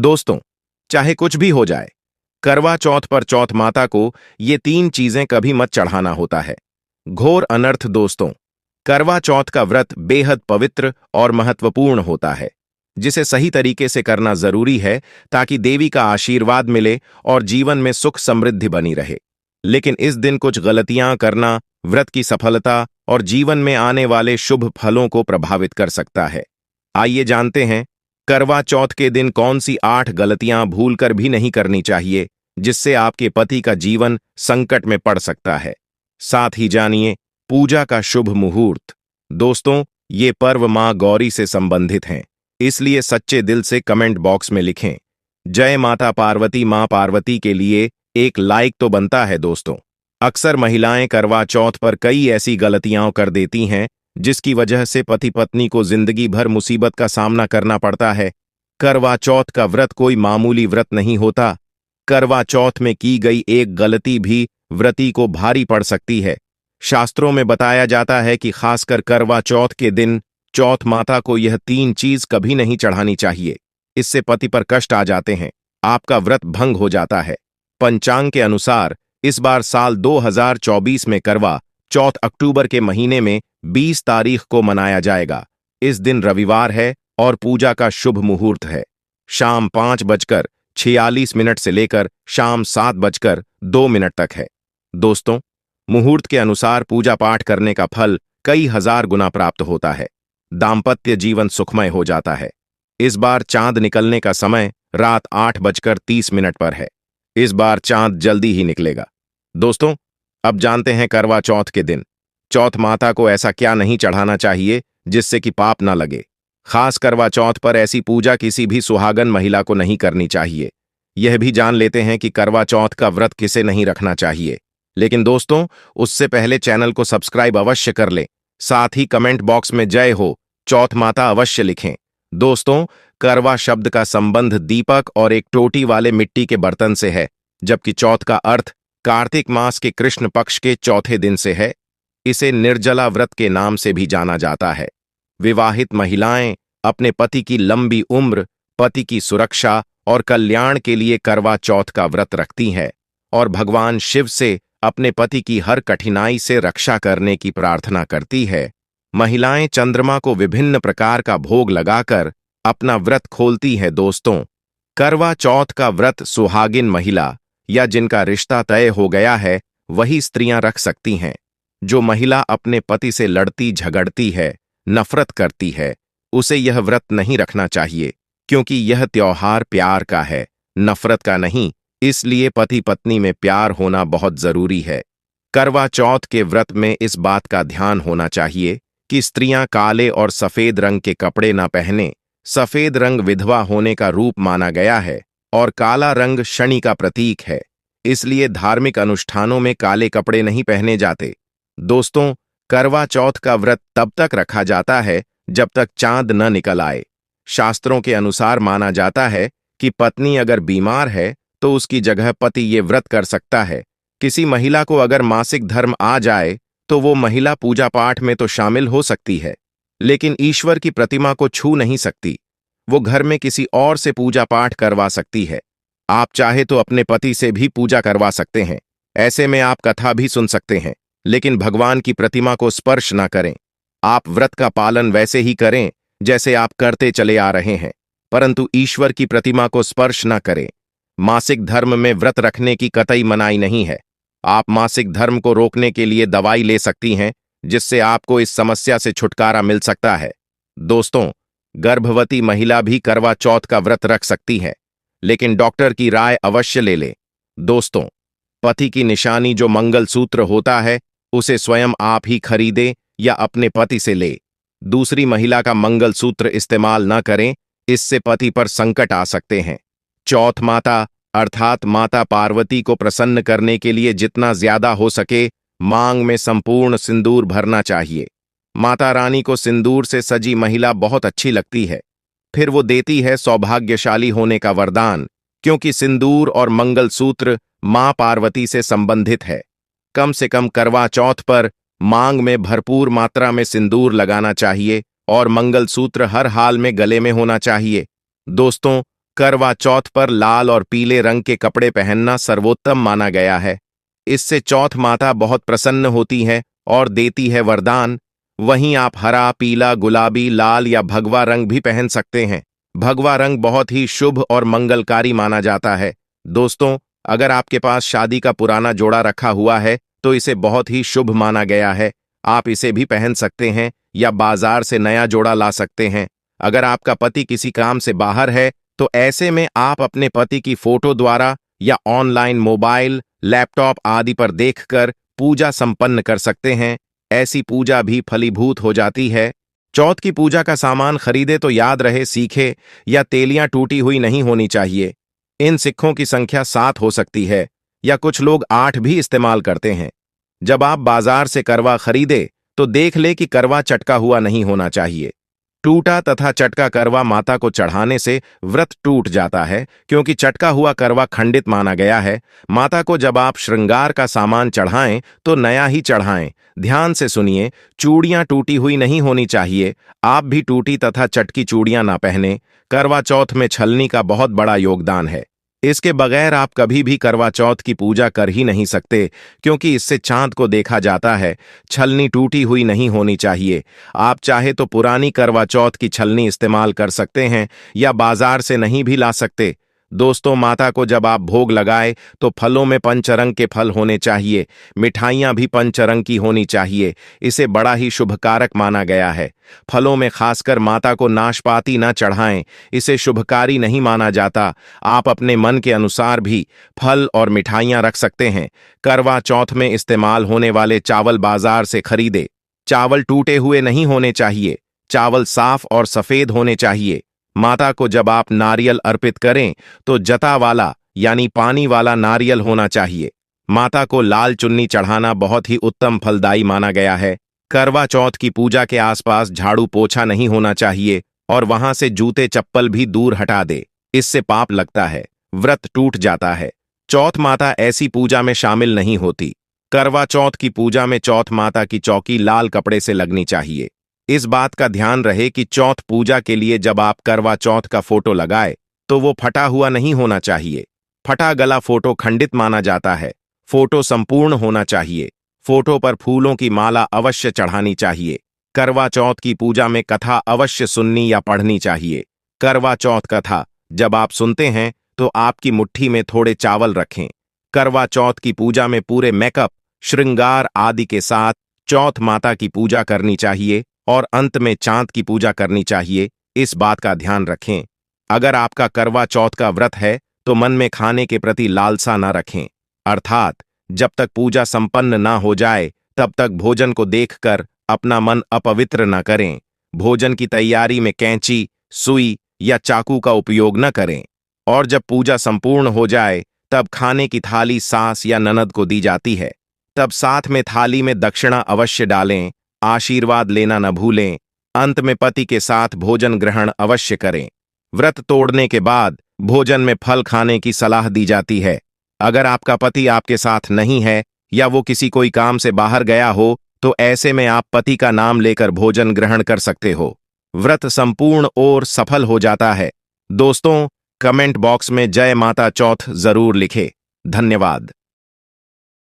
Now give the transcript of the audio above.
दोस्तों, चाहे कुछ भी हो जाए, करवा चौथ पर चौथ माता को ये 3 चीजें कभी मत चढ़ाना होता है। घोर अनर्थ दोस्तों, करवा चौथ का व्रत बेहद पवित्र और महत्वपूर्ण होता है, जिसे सही तरीके से करना जरूरी है ताकि देवी का आशीर्वाद मिले और जीवन में सुख समृद्धि बनी रहे। लेकिन इस दिन कुछ गलतियां करना व्रत की सफलता और जीवन में आने वाले शुभ फलों को प्रभावित कर सकता है। आइए जानते हैं करवा चौथ के दिन कौन सी 8 गलतियां भूलकर भी नहीं करनी चाहिए, जिससे आपके पति का जीवन संकट में पड़ सकता है। साथ ही जानिए पूजा का शुभ मुहूर्त। दोस्तों, ये पर्व मां गौरी से संबंधित हैं, इसलिए सच्चे दिल से कमेंट बॉक्स में लिखें जय माता पार्वती। मां पार्वती के लिए एक लाइक तो बनता है दोस्तों। अक्सर महिलाएं करवा चौथ पर कई ऐसी गलतियां कर देती हैं जिसकी वजह से पति पत्नी को जिंदगी भर मुसीबत का सामना करना पड़ता है। करवा चौथ का व्रत कोई मामूली व्रत नहीं होता। करवा चौथ में की गई एक गलती भी व्रती को भारी पड़ सकती है। शास्त्रों में बताया जाता है कि खासकर करवा चौथ के दिन चौथ माता को यह 3 चीज कभी नहीं चढ़ानी चाहिए। इससे पति पर कष्ट आ जाते हैं, आपका व्रत भंग हो जाता है। पंचांग के अनुसार इस बार साल 2024 में करवा चौथ अक्टूबर के महीने में 20 तारीख को मनाया जाएगा। इस दिन रविवार है और पूजा का शुभ मुहूर्त है। शाम 5:46 से लेकर शाम 7:02 तक है। दोस्तों, मुहूर्त के अनुसार पूजा पाठ करने का फल कई हजार गुना प्राप्त होता है। दाम्पत्य जीवन सुखमय हो जाता है। इस बार चांद निकलने का समय रात 8:30 पर है। इस बार चांद जल्दी ही निकलेगा। दोस्तों, अब जानते हैं करवा चौथ के दिन चौथ माता को ऐसा क्या नहीं चढ़ाना चाहिए जिससे कि पाप ना लगे। खास करवा चौथ पर ऐसी पूजा किसी भी सुहागन महिला को नहीं करनी चाहिए। यह भी जान लेते हैं कि करवा चौथ का व्रत किसे नहीं रखना चाहिए। लेकिन दोस्तों, उससे पहले चैनल को सब्सक्राइब अवश्य कर लें। साथ ही कमेंट बॉक्स में जय हो चौथ माता अवश्य लिखें। दोस्तों, करवा शब्द का संबंध दीपक और एक टोटी वाले मिट्टी के बर्तन से है, जबकि चौथ का अर्थ कार्तिक मास के कृष्ण पक्ष के चौथे दिन से है। इसे निर्जला व्रत के नाम से भी जाना जाता है। विवाहित महिलाएं अपने पति की लंबी उम्र, पति की सुरक्षा और कल्याण के लिए करवा चौथ का व्रत रखती हैं और भगवान शिव से अपने पति की हर कठिनाई से रक्षा करने की प्रार्थना करती है। महिलाएं चंद्रमा को विभिन्न प्रकार का भोग लगाकर अपना व्रत खोलती है। दोस्तों, करवा चौथ का व्रत सुहागिन महिला या जिनका रिश्ता तय हो गया है वही स्त्रियां रख सकती हैं। जो महिला अपने पति से लड़ती झगड़ती है, नफरत करती है, उसे यह व्रत नहीं रखना चाहिए, क्योंकि यह त्योहार प्यार का है, नफरत का नहीं। इसलिए पति पत्नी में प्यार होना बहुत जरूरी है। करवा चौथ के व्रत में इस बात का ध्यान होना चाहिए कि स्त्रियां काले और सफेद रंग के कपड़े ना पहने। सफेद रंग विधवा होने का रूप माना गया है और काला रंग शनि का प्रतीक है, इसलिए धार्मिक अनुष्ठानों में काले कपड़े नहीं पहने जाते। दोस्तों, करवा चौथ का व्रत तब तक रखा जाता है जब तक चांद न निकल आए। शास्त्रों के अनुसार माना जाता है कि पत्नी अगर बीमार है तो उसकी जगह पति ये व्रत कर सकता है। किसी महिला को अगर मासिक धर्म आ जाए तो वो महिला पूजा पाठ में तो शामिल हो सकती है, लेकिन ईश्वर की प्रतिमा को छू नहीं सकती। वो घर में किसी और से पूजा पाठ करवा सकती है। आप चाहे तो अपने पति से भी पूजा करवा सकते हैं। ऐसे में आप कथा भी सुन सकते हैं, लेकिन भगवान की प्रतिमा को स्पर्श ना करें। आप व्रत का पालन वैसे ही करें जैसे आप करते चले आ रहे हैं, परंतु ईश्वर की प्रतिमा को स्पर्श ना करें। मासिक धर्म में व्रत रखने की कतई मनाही नहीं है। आप मासिक धर्म को रोकने के लिए दवाई ले सकती हैं, जिससे आपको इस समस्या से छुटकारा मिल सकता है। दोस्तों, गर्भवती महिला भी करवा चौथ का व्रत रख सकती है, लेकिन डॉक्टर की राय अवश्य ले ले। दोस्तों, पति की निशानी जो मंगलसूत्र होता है उसे स्वयं आप ही खरीदे या अपने पति से ले। दूसरी महिला का मंगलसूत्र इस्तेमाल न करें, इससे पति पर संकट आ सकते हैं। चौथ माता अर्थात माता पार्वती को प्रसन्न करने के लिए जितना ज्यादा हो सके मांग में संपूर्ण सिंदूर भरना चाहिए। माता रानी को सिंदूर से सजी महिला बहुत अच्छी लगती है। फिर वो देती है सौभाग्यशाली होने का वरदान, क्योंकि सिंदूर और मंगलसूत्र मां पार्वती से संबंधित है। कम से कम करवा चौथ पर मांग में भरपूर मात्रा में सिंदूर लगाना चाहिए और मंगलसूत्र हर हाल में गले में होना चाहिए। दोस्तों, करवा चौथ पर लाल और पीले रंग के कपड़े पहनना सर्वोत्तम माना गया है। इससे चौथ माता बहुत प्रसन्न होती है और देती है वरदान। वहीं आप हरा, पीला, गुलाबी, लाल या भगवा रंग भी पहन सकते हैं। भगवा रंग बहुत ही शुभ और मंगलकारी माना जाता है। दोस्तों, अगर आपके पास शादी का पुराना जोड़ा रखा हुआ है तो इसे बहुत ही शुभ माना गया है। आप इसे भी पहन सकते हैं या बाजार से नया जोड़ा ला सकते हैं। अगर आपका पति किसी काम से बाहर है तो ऐसे में आप अपने पति की फोटो द्वारा या ऑनलाइन मोबाइल, लैपटॉप आदि पर देखकर पूजा संपन्न कर सकते हैं। ऐसी पूजा भी फलीभूत हो जाती है। चौथ की पूजा का सामान खरीदे तो याद रहे, सीखे या तेलियां टूटी हुई नहीं होनी चाहिए। इन सिक्कों की संख्या 7 हो सकती है या कुछ लोग 8 भी इस्तेमाल करते हैं। जब आप बाजार से करवा खरीदे तो देख ले कि करवा चटका हुआ नहीं होना चाहिए। टूटा तथा चटका करवा माता को चढ़ाने से व्रत टूट जाता है, क्योंकि चटका हुआ करवा खंडित माना गया है। माता को जब आप श्रृंगार का सामान चढ़ाएं तो नया ही चढ़ाएं। ध्यान से सुनिए, चूड़ियां टूटी हुई नहीं होनी चाहिए। आप भी टूटी तथा चटकी चूड़ियां ना पहने। करवा चौथ में छलनी का बहुत बड़ा योगदान है। इसके बगैर आप कभी भी करवा चौथ की पूजा कर ही नहीं सकते, क्योंकि इससे चांद को देखा जाता है। छलनी टूटी हुई नहीं होनी चाहिए। आप चाहे तो पुरानी करवा चौथ की छलनी इस्तेमाल कर सकते हैं या बाजार से नहीं भी ला सकते। दोस्तों, माता को जब आप भोग लगाए तो फलों में पंचरंग के फल होने चाहिए। मिठाइयां भी पंचरंग की होनी चाहिए। इसे बड़ा ही शुभकारक माना गया है। फलों में खासकर माता को नाशपाती न चढ़ाएं, इसे शुभकारी नहीं माना जाता। आप अपने मन के अनुसार भी फल और मिठाइयां रख सकते हैं। करवा चौथ में इस्तेमाल होने वाले चावल बाजार से खरीदे। चावल टूटे हुए नहीं होने चाहिए। चावल साफ और सफेद होने चाहिए। माता को जब आप नारियल अर्पित करें तो जता वाला यानी पानी वाला नारियल होना चाहिए। माता को लाल चुन्नी चढ़ाना बहुत ही उत्तम फलदायी माना गया है। करवा चौथ की पूजा के आसपास झाड़ू पोछा नहीं होना चाहिए और वहां से जूते चप्पल भी दूर हटा दे। इससे पाप लगता है, व्रत टूट जाता है। चौथ माता ऐसी पूजा में शामिल नहीं होती। करवा चौथ की पूजा में चौथ माता की चौकी लाल कपड़े से लगनी चाहिए। इस बात का ध्यान रहे कि चौथ पूजा के लिए जब आप करवा चौथ का फोटो लगाए तो वो फटा हुआ नहीं होना चाहिए। फटा गला फोटो खंडित माना जाता है। फोटो संपूर्ण होना चाहिए। फोटो पर फूलों की माला अवश्य चढ़ानी चाहिए। करवा चौथ की पूजा में कथा अवश्य सुननी या पढ़नी चाहिए। करवा चौथ कथा जब आप सुनते हैं तो आपकी मुट्ठी में थोड़े चावल रखें। करवा चौथ की पूजा में पूरे मेकअप, श्रृंगार आदि के साथ चौथ माता की पूजा करनी चाहिए और अंत में चांद की पूजा करनी चाहिए। इस बात का ध्यान रखें। अगर आपका करवा चौथ का व्रत है तो मन में खाने के प्रति लालसा न रखें, अर्थात जब तक पूजा संपन्न ना हो जाए तब तक भोजन को देखकर अपना मन अपवित्र न करें। भोजन की तैयारी में कैंची, सुई या चाकू का उपयोग न करें। और जब पूजा संपूर्ण हो जाए तब खाने की थाली सास या ननद को दी जाती है। तब साथ में थाली में दक्षिणा अवश्य डालें। आशीर्वाद लेना न भूलें। अंत में पति के साथ भोजन ग्रहण अवश्य करें। व्रत तोड़ने के बाद भोजन में फल खाने की सलाह दी जाती है। अगर आपका पति आपके साथ नहीं है या वो किसी कोई काम से बाहर गया हो तो ऐसे में आप पति का नाम लेकर भोजन ग्रहण कर सकते हो। व्रत संपूर्ण और सफल हो जाता है। दोस्तों, कमेंट बॉक्स में जय माता चौथ जरूर लिखें। धन्यवाद।